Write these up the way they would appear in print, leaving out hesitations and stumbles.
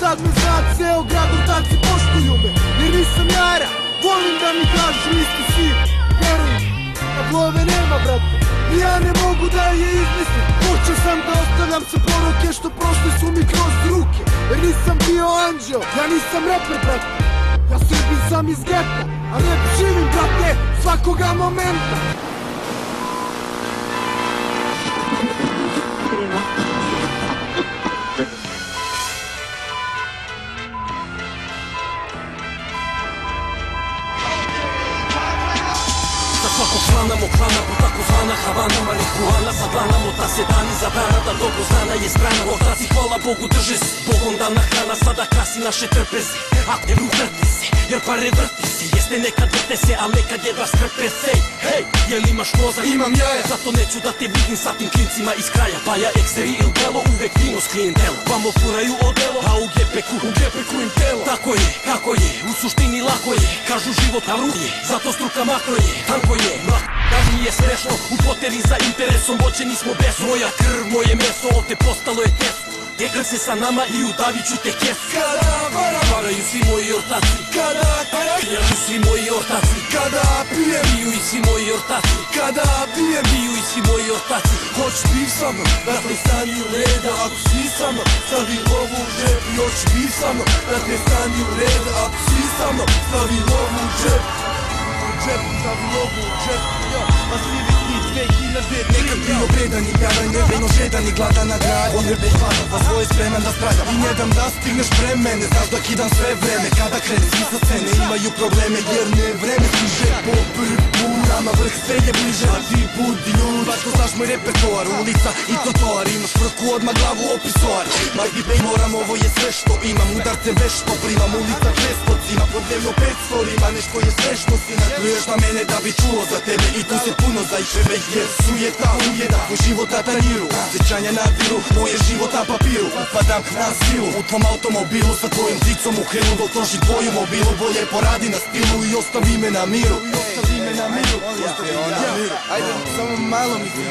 Sad me zna ceo grad, ortaci poštuju me, jer nisam jara. Volim da mi kažu isti svi, verujem, kad love nema, brate. I ja ne mogu da je izmislim. Počeo sam da ostavljam se poruke što prošli su mi kroz ruke. Jer nisam bio anđeo, ja nisam reper, brate. Ja Srbin sam iz geta, a rep živim, brate, svakoga momenta. Svakog člana mog klana po takozvana Havana marihuana sa dlana mota se dani zabrana da dobro znana je strana. Otaci hvala Bogu drže se, Bogom dana hrana sada krasi naše trpeze. Ako ne uvrti se, jer pare vrti se, jeste nekad vrte se, al nekad jedva skrpe se. Hej, jel imaš mozak? Imam jaja, zato neću da te vidim sa tim klincima iz kraja. Pa ja ekseri il telo, uvek vino s klijentelo. Vamo furaju odelo, a u gepeku im telo. Tako je, kako je, u suštini lako je. Kažu život na ruke, zato struka makro je, tanko je. Da mi je smešno, u poteri za interesom, voćeni smo beso. Moja krv, moje meso, ovde postalo je testo. Tegr se sa nama i udavit ću te kesu. Kada varaju svi moji ortaci, kada pljažu svi moji ortaci, kada piju i svi moji ortaci, kada piju i svi moji ortaci. Hoćeš piv sa mnom, dakle stani u reda, ako si sa mnom, stavi lovu u džep. I hoćeš piv sa mnom, dakle stani u reda, ako si sa mnom, stavi lovu u džep. Stavi lovu u džep, a svi ti 2003. Nekad bio bedan i jadan, neveno žedan i gladan na grad. On je bez vada, za svoje spreman da stradam. I ne dam da stigneš pre mene, znaš da kidam sve vreme. Kada krene svi sa scene imaju probleme, jer ne vreme stiže po prvi put. Nama vrh sve je bliže, a ti budi ljud. Vaško znaš moj repertoar, ulica i trotoar. Imaš vrku odmah glavu opisoar. Majdi bej moram, ovo je sve što imam. Udarce vešto primam, ulica često cima. Podnevno 500 rima, nešto je sve što si natruješ na mene da bi čuo za tebe. I tu se puno zaiševe, jer sujeta ujeda tvoj život na tanjiru. Sećanja nadiru, moje život na papiru. Upadam na silu u tvom automobilu sa tvojim zicom u krilu. Dok trošim tvoju mobilu, bolje poradi na stilu i ostavi me na miru. Ajde, samo malo mi se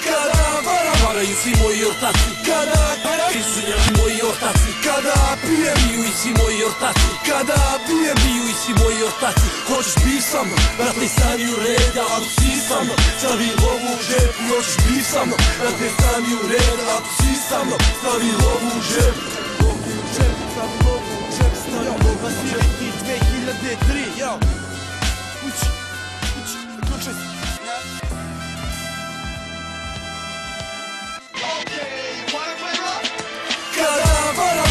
kada varaju svi moji ortaci, kada pisunjaši moji ortaci, kada piju i svi moji ortaci, kada piju i svi moji ortaci. Hoćeš piv sa mnom, brate stani u red, ako si sa mnom, stavi lovu u džep. I hoćeš piv sa mnom, brate stani u red, ako si sa mnom, stavi lovu u džep. Stavi lovu u džep, stavi lovu u džep. 2003, yo. Ući, uključaj se.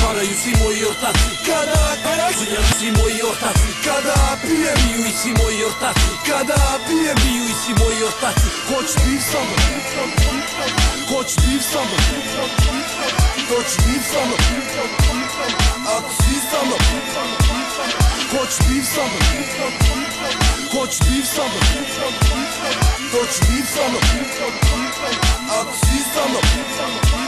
Varaju svi moji ortaci, kada pljažu svi moji ortaci, kada piju i svi moji ortaci, kada piju i svi moji ortaci. Hoćeš piv sa mnom, hoćeš piv sa mnom, hoćeš piv sa mnom, ako si sa mnom, hoćeš piv sa mnom, hoćeš piv sa mnom, hoćeš piv sa mnom, ako si sa mnom.